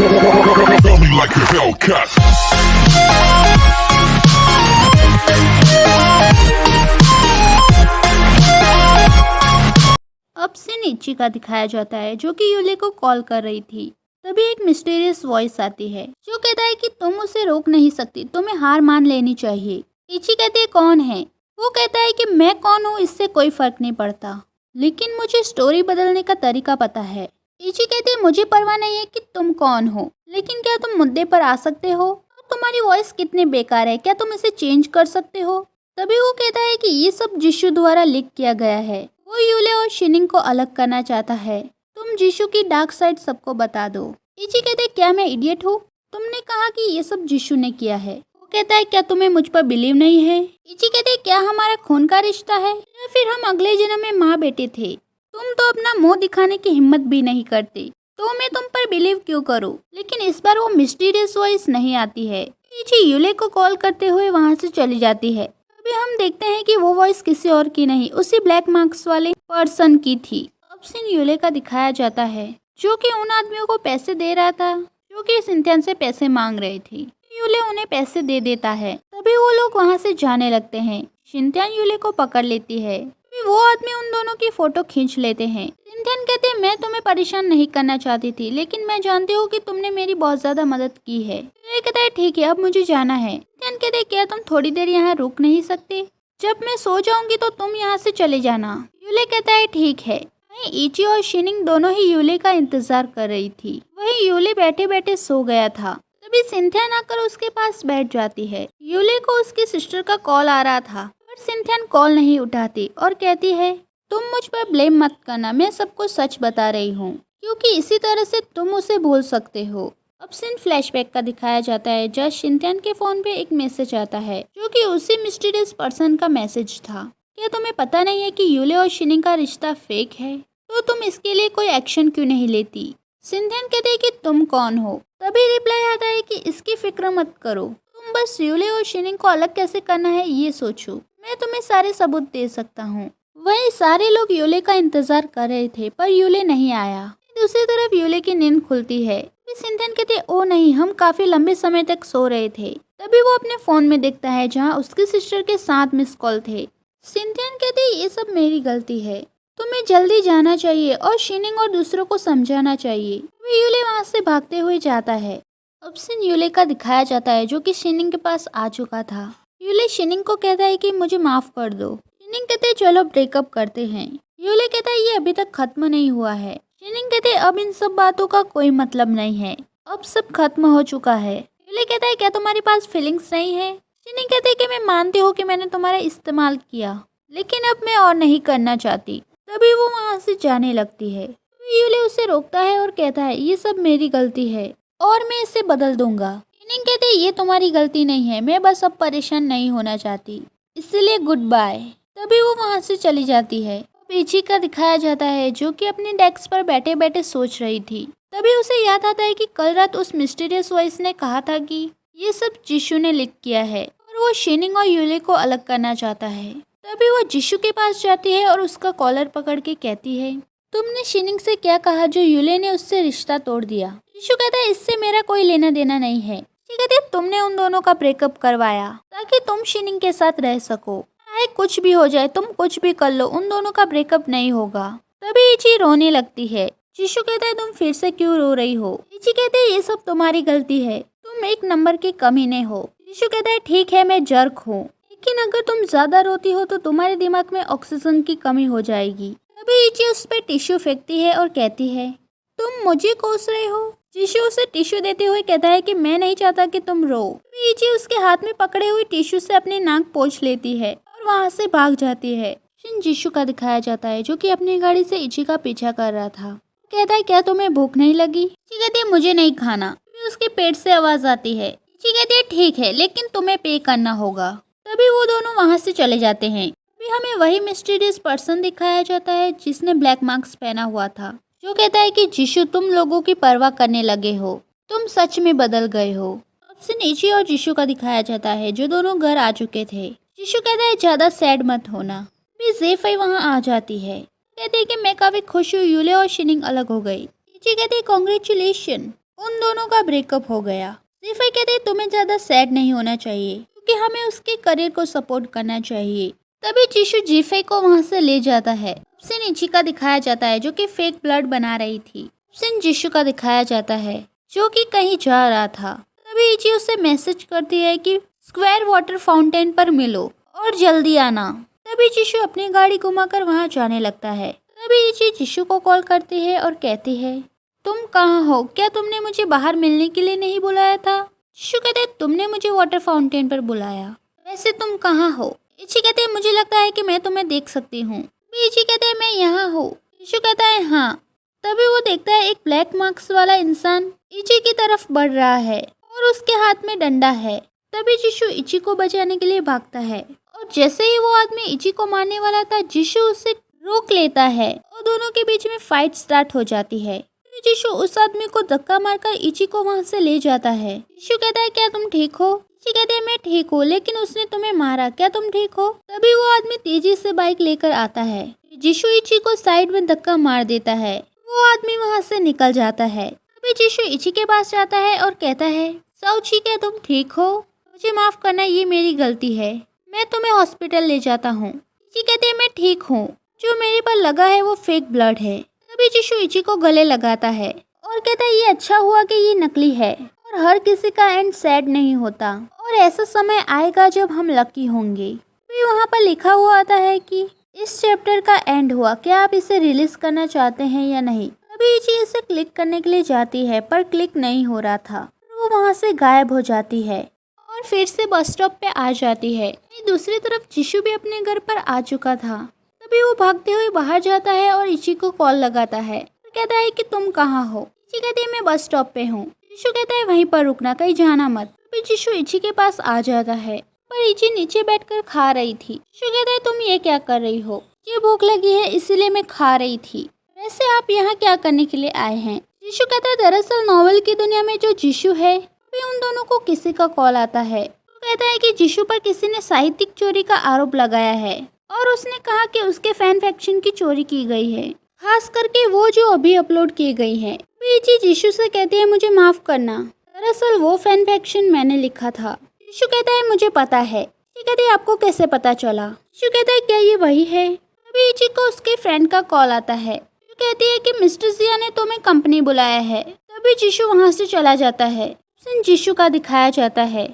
Tell me like a Hellcat. अब से नीचे का दिखाया जाता है जो कि यूले को कॉल कर रही थी। तभी एक मिस्टीरियस वॉइस आती है जो कहता है कि तुम उसे रोक नहीं सकती, तुम्हें हार मान लेनी चाहिए। इची कहती है कौन है? वो कहता है कि मैं कौन हूँ इससे कोई फर्क नहीं पड़ता, लेकिन मुझे स्टोरी बदलने का तरीका पता है। इची कहती है मुझे परवाह नहीं है कि तुम कौन हो, लेकिन क्या तुम मुद्दे पर आ सकते हो? तुम्हारी वॉइस कितनी बेकार है, क्या तुम इसे चेंज कर सकते हो? तभी वो कहता है कि ये सब जिशु द्वारा लिख किया गया है। वो यूले और शिनिंग को अलग करना चाहता है। तुम जिशु की डार्क साइड सबको बता दो। इची कहते क्या मैं इडियट हूँ? तुमने कहा कि ये सब जिशु ने किया है। वो कहता है क्या तुम्हें मुझ पर बिलीव नहीं है? इची कहते क्या हमारा खून का रिश्ता है या फिर हम अगले जन्म में माँ बेटे थे? तुम तो अपना मुंह दिखाने की हिम्मत भी नहीं करते, तो मैं तुम पर बिलीव क्यों करूँ? लेकिन इस बार वो मिस्टीरियस वॉइस नहीं आती है। इची यूले को कॉल करते हुए वहाँ से चली जाती है। अभी हम देखते हैं कि वो वॉइस किसी और की नहीं, उसी ब्लैक मार्क्स वाले पर्सन की थी। अब सीन यूले का दिखाया जाता है जो कि उन आदमियों को पैसे दे रहा था जो कि सिंथियन से पैसे मांग रहे थे। यूले उन्हें पैसे दे देता है। तभी वो लोग वहाँ से जाने लगते हैं। सिंथियन यूले को पकड़ लेती है। तभी वो आदमी उन दोनों की फोटो खींच लेते हैं। सिंथियन कहते हैं मैं तुम्हें परेशान नहीं करना चाहती थी, लेकिन मैं जानती हूँ कि तुमने मेरी बहुत ज्यादा मदद की है। यूले कहता है ठीक है, अब मुझे जाना है। सिंथियन कहते हैं क्या तुम थोड़ी देर यहाँ रुक नहीं सकते? जब मैं सो जाऊंगी तो तुम यहाँ से चले जाना। यूले कहता है ठीक है। वहीं इची और शिनिंग दोनों ही यूले का इंतजार कर रही थी। वहीं यूले बैठे बैठे सो गया था। तभी सिंथियन आकर उसके पास बैठ जाती है। यूले को उसकी सिस्टर का कॉल आ रहा था, पर सिंथियन कॉल नहीं उठाती और कहती है तुम मुझ पर ब्लेम मत करना, मैं सबको सच बता रही हूँ, क्योंकि इसी तरह से तुम उसे भूल सकते हो। अब सीन फ्लैशबैक का दिखाया जाता है जहाँ सिंथियन के फोन पे एक मैसेज आता है जो कि उसी मिस्टीरियस पर्सन का मैसेज था। क्या तुम्हें पता नहीं है कि यूले और शिनिंग का रिश्ता फेक है? तो तुम इसके लिए कोई एक्शन क्यों नहीं लेती? सिंथियन कहते हैं कि तुम कौन हो? तभी रिप्लाई आता है कि इसकी फिक्र मत करो, तुम बस यूले और शिनिंग को अलग कैसे करना है ये सोचो, मैं तुम्हें सारे सबूत दे सकता हूँ। वहीं सारे लोग यूले का इंतजार कर रहे थे पर यूले नहीं आया। दूसरी तरफ यूले की नींद खुलती है। सिंथियन कहते ओ नहीं, हम काफी लंबे समय तक सो रहे थे। तभी वो अपने फोन में देखता है जहाँ उसकी सिस्टर के 7 मिस कॉल थे। सिंथियन कहते ये सब मेरी गलती है, तुम्हें जल्दी जाना चाहिए और शिनिंग और दूसरों को समझाना चाहिए। वो यूले वहाँ से भागते हुए जाता है। अब सीन यूले का दिखाया जाता है जो कि शिनिंग के पास आ चुका था। यूले शिनिंग को कहता है कि मुझे माफ कर दो। शिनिंग कहते चलो ब्रेकअप करते हैं। यूले कहता है ये अभी तक खत्म नहीं हुआ है। शिनिंग कहते अब इन सब बातों का कोई मतलब नहीं है, अब सब खत्म हो चुका है। यूले कहता है क्या तुम्हारे पास फीलिंग्स नहीं है? शिनिंग कहते हैं कि मैं मानती हूँ कि मैंने तुम्हारा इस्तेमाल किया, लेकिन अब मैं और नहीं करना चाहती। तभी वो वहाँ से जाने लगती है। यूले उसे रोकता है और कहता है ये सब मेरी गलती है और मैं इसे बदल दूंगा। शिनिंग कहते हैं ये तुम्हारी गलती नहीं है, मैं बस अब परेशान नहीं होना चाहती, इसलिए गुड बाय। तभी वो वहाँ से चली जाती है। इची का दिखाया जाता है जो कि अपने डेस्क पर बैठे बैठे सोच रही थी। तभी उसे याद आता है कि कल रात उस मिस्टीरियस वॉइस ने कहा था कि ये सब जिशु ने लिख किया है और वो शिनिंग और यूले को अलग करना चाहता है। तभी वो जिशु के पास जाती है और उसका कॉलर पकड़ के कहती है तुमने शिनिंग से क्या कहा जो यूले ने उससे रिश्ता तोड़ दिया? जिशु कहता है इससे मेरा कोई लेना देना नहीं है। कहती है तुमने उन दोनों का ब्रेकअप करवाया ताकि तुम शिनिंग के साथ रह सको, कुछ भी हो जाए, तुम कुछ भी कर लो, उन दोनों का ब्रेकअप नहीं होगा। तभी इची रोने लगती है। जिशु कहता है तुम फिर से क्यों रो रही हो? इची कहते हैं ये सब तुम्हारी गलती है, तुम एक नंबर के कमीने हो। जिशु कहता है ठीक है मैं जर्क हूँ, लेकिन अगर तुम ज्यादा रोती हो तो तुम्हारे दिमाग में ऑक्सीजन की कमी हो जाएगी। तभी इची उस पर टिश्यू फेंकती है और कहती है तुम मुझे कोस रहे हो। जिशु उसे टिश्यू देते हुए कहता है कि मैं नहीं चाहता कि तुम रो। इची उसके हाथ में पकड़े हुए टिश्यू से अपनी नाक पोंछ लेती है वहाँ से भाग जाती है। जिशु का दिखाया जाता है जो कि अपनी गाड़ी से इची का पीछा कर रहा था। कहता है क्या तुम्हें भूख नहीं लगी? इची कहती है मुझे नहीं खाना। फिर उसके पेट से आवाज आती है। इची कहती है ठीक है, लेकिन तुम्हें पे करना होगा। तभी वो दोनों वहाँ से चले जाते हैं। अभी हमें वही मिस्टीरियस पर्सन दिखाया जाता है जिसने ब्लैक मार्क्स पहना हुआ था, जो कहता है कि जिशु तुम लोगों की परवाह करने लगे हो, तुम सच में बदल गए हो। अब से इची और जिशु का दिखाया जाता है जो दोनों घर आ चुके थे। जिशु कहता है ज्यादा सैड मत होना। फिर जेफाई वहाँ आ जाती है, कहती है कि मैं काफी खुश हूँ, यूले और शिनिंग अलग हो गई। इची कहती है कॉन्ग्रेचुलेशन। उन दोनों का ब्रेकअप हो गया। जीफे कहते तुम्हें ज्यादा सैड नहीं होना चाहिए क्योंकि हमें उसके करियर को सपोर्ट करना चाहिए। तभी जीशु जीफे को वहां से ले जाता है। सीन इचिका दिखाया जाता है जो कि फेक ब्लड बना रही थी। सीन जीशु का दिखाया जाता है जो कि कहीं जा रहा था। तभी इची उसे मैसेज करती है कि स्क्वायर वाटर फाउंटेन पर मिलो और जल्दी आना। तभी जीशु अपनी गाड़ी घुमाकर वहां जाने लगता है। तभी इची जीशु को कॉल करती है और कहती है तुम कहाँ हो, क्या तुमने मुझे बाहर मिलने के लिए नहीं बुलाया था? जीशु कहते तुमने मुझे वाटर फाउंटेन पर बुलाया, वैसे तुम कहाँ हो? इची कहते मुझे लगता है कि मैं तुम्हें देख सकती हूँ। इची कहते हैं मैं यहाँ हूँ। जीशु कहता है हाँ। तभी वो देखता है एक ब्लैक मार्क्स वाला इंसान इची की तरफ बढ़ रहा है और उसके हाथ में डंडा है। तभी जीशु इची को बचाने के लिए भागता है और जैसे ही वो आदमी इची को मारने वाला था जीशु उसे रोक लेता है और दोनों के बीच में फाइट स्टार्ट हो जाती है। जीशु उस आदमी को धक्का मारकर इची को वहां से ले जाता है। जीशु कहता है क्या तुम ठीक हो? इची कहते हैं मैं ठीक हूँ लेकिन उसने तुम्हें मारा, क्या तुम ठीक हो? तभी वो आदमी तेजी से बाइक लेकर आता है। जीशु इची को साइड में धक्का मार देता है। वो आदमी वहां से निकल जाता है। तभी जीशु इची के पास जाता है और कहता है साउची क्या तुम ठीक हो? मुझे माफ करना, ये मेरी गलती है, मैं तुम्हें हॉस्पिटल ले जाता हूँ। इची कहते हैं मैं ठीक हूँ, जो मेरे पर लगा है वो फेक ब्लड है। तभी जीशु इची को गले लगाता है और कहता है ये अच्छा हुआ कि ये नकली है और हर किसी का एंड सैड नहीं होता और ऐसा समय आएगा जब हम लकी होंगे। फिर वहाँ पर लिखा हुआ आता है कि इस चैप्टर का एंड हुआ, क्या आप इसे रिलीज करना चाहते हैं या नहीं? तभी इची इसे क्लिक करने के लिए जाती है पर क्लिक नहीं हो रहा था। वो वहाँ से गायब हो जाती है और फिर से बस स्टॉप पे आ जाती है। दूसरी तरफ जीशु भी अपने घर पर आ चुका था। तभी वो भागते हुए बाहर जाता है और इची को कॉल लगाता है और कहता है कि तुम कहाँ हो? इची कहती है मैं बस स्टॉप पे हूँ। जीशु कहता है वहीं पर रुकना, कहीं जाना मत। तभी जीशु इची के पास आ जाता है पर इची नीचे बैठकर खा रही थी। जीशु कहता है तुम ये क्या कर रही हो? मुझे भूख लगी है इसीलिए मैं खा रही थी, वैसे आप यहाँ क्या करने के लिए आए हैं? जीशु कहता है दरअसल नॉवल की दुनिया में जो जीशु है फिर उन दोनों को किसी का कॉल आता है। वो कहता है कि जीशु पर किसी ने साहित्यिक चोरी का आरोप लगाया है और उसने कहा कि उसके फैन फैक्शन की चोरी की गई है, खास करके वो जो अभी अपलोड की गई है। फिर जीशु से कहती है मुझे माफ करना, दरअसल वो फैन फैक्शन मैंने लिखा था। जीशु कहता है मुझे पता है। कहती है आपको कैसे पता चला? जीशु कहता है क्या ये वही है? तभी इची को उसके फ्रेंड का कॉल आता है। जो कहती है कि मिस्टर जिया ने तुम्हें कंपनी बुलाया है। तभी जीशु वहाँ से चला जाता है। जीशु का दिखाया जाता है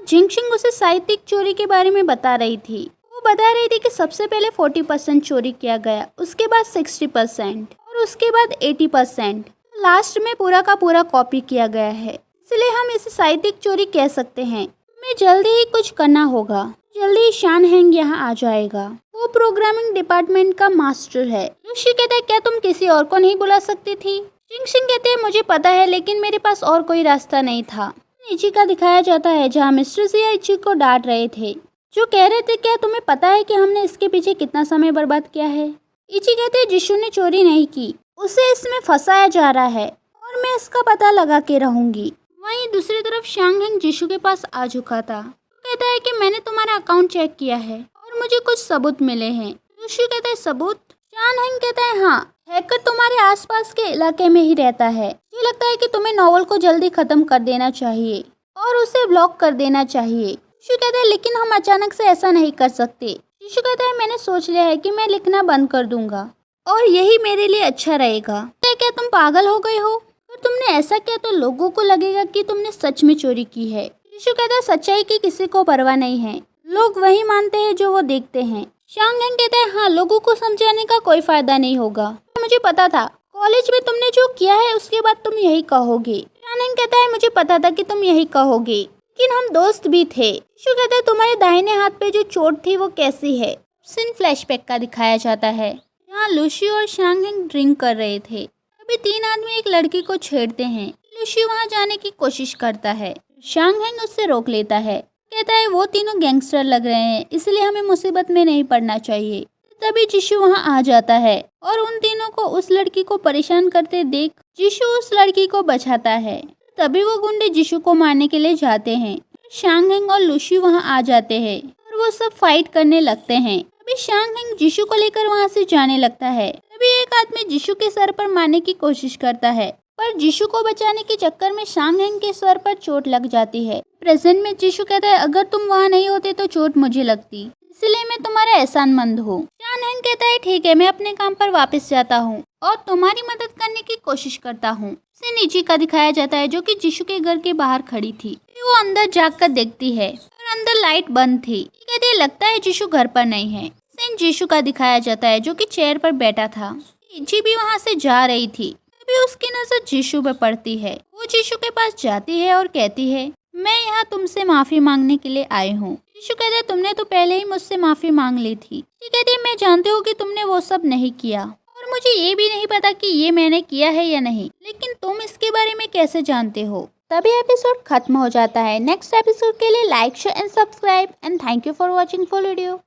जिंगशिंग उसे साहित्यिक चोरी के बारे में बता रही थी। वो बता रही थी कि सबसे पहले 40% चोरी किया गया, उसके बाद 60% और उसके बाद 80%, लास्ट में पूरा का पूरा कॉपी किया गया है, इसलिए हम इसे साहित्यिक चोरी कह सकते हैं। हमें जल्दी ही कुछ करना होगा, जल्दी ही शान हैंग यहाँ आ जाएगा। वो प्रोग्रामिंग डिपार्टमेंट का मास्टर है। लूसी कहता है क्या तुम किसी और को नहीं बुला सकती थी? जिंगशिंग कहते हैं मुझे पता है लेकिन मेरे पास और कोई रास्ता नहीं था। इची का दिखाया जाता है जहाँ मिस्टर जिया इची को डांट रहे थे, जो कह रहे थे क्या तुम्हें पता है कि हमने इसके पीछे कितना समय बर्बाद किया है? इची कहते हैं जीशु ने चोरी नहीं की, उसे इसमें फंसाया जा रहा है और मैं इसका पता लगा के रहूंगी। वहीं दूसरी तरफ शांग हैंग जीशु के पास आ चुका था। कहता है कि मैंने तुम्हारा अकाउंट चेक किया है और मुझे कुछ सबूत मिले हैं। जीशु कहता है सबूत? शांग हैंग कहता है हाँ, हैकर तुम्हारे आसपास के इलाके में ही रहता है। मुझे लगता है कि तुम्हें नॉवल को जल्दी खत्म कर देना चाहिए और उसे ब्लॉक कर देना चाहिए। जीशु कहता है लेकिन हम अचानक से ऐसा नहीं कर सकते। जीशु कहता है मैंने सोच लिया है कि मैं लिखना बंद कर दूंगा और यही मेरे लिए अच्छा रहेगा। क्या तुम पागल हो गए हो? अगर तुमने ऐसा किया तो लोगों को लगेगा कि तुमने सच में चोरी की है। जीशु कहता है सच्चाई की किसी को परवाह नहीं है, लोग वही मानते हैं जो वो देखते हैं। शांग हैंग कहता है हाँ, लोगों को समझाने का कोई फायदा नहीं होगा, मुझे पता था कॉलेज में तुमने जो किया है उसके बाद तुम यही कहोगे। शांग हैंग कहता है मुझे पता था कि तुम यही कहोगे, लेकिन हम दोस्त भी थे। जीशु कहता है तुम्हारे दाहिने हाथ पे जो चोट थी वो कैसी है? सीन फ्लैशबैक का दिखाया जाता है जहाँ लूसी और शांग हैंग ड्रिंक कर रहे थे। अभी तीन आदमी एक लड़की को छेड़ते हैं। लूसी वहाँ जाने की कोशिश करता है, शांग हैंग उससे रोक लेता है। कहता है वो तीनों गैंगस्टर लग रहे हैं इसलिए हमें मुसीबत में नहीं पड़ना चाहिए। तभी जीशु वहाँ आ जाता है और उन तीनों को उस लड़की को परेशान करते देख जीशु उस लड़की को बचाता है। तभी वो गुंडे जीशु को मारने के लिए जाते हैं। शांग हैंग और लूसी वहाँ आ जाते हैं और वो सब फाइट करने लगते हैं। अभी शांग हैंग जीशु को लेकर वहाँ से जाने लगता है। तभी एक आदमी जीशु के सर पर मारने की कोशिश करता है पर जीशु को बचाने के चक्कर में शांग हेंग के सर पर चोट लग जाती है। प्रेजेंट में जीशु कहता है अगर तुम वहाँ नहीं होते तो चोट मुझे लगती, इसलिए मैं तुम्हारा एहसानमंद हूँ। शांग हेंग कहता है ठीक है, मैं अपने काम पर वापस जाता हूँ और तुम्हारी मदद करने की कोशिश करता हूँ। उसे नीची का दिखाया जाता है जो कि जीशु के घर के बाहर खड़ी थी। वो अंदर जाकर देखती है और अंदर लाइट बंद थी। कहती है लगता है जीशु घर पर नहीं है। सीन जीशु का दिखाया जाता है जो कि चेयर पर बैठा था। इची भी वहाँ से जा रही थी, तभी उसकी नजर जीशु पे पड़ती है। वो जीशु के पास जाती है और कहती है मैं यहाँ तुमसे माफी मांगने के लिए आई हूँ। जीशु कहते हैं तुमने तो पहले ही मुझसे माफी मांग ली थी। ये कहती है मैं जानती हूँ कि तुमने वो सब नहीं किया और मुझे ये भी नहीं पता कि ये मैंने किया है या नहीं, लेकिन तुम इसके बारे में कैसे जानते हो। तभी एपिसोड खत्म हो जाता है। नेक्स्ट एपिसोड के लिए like share and subscribe and thank you for watching full video.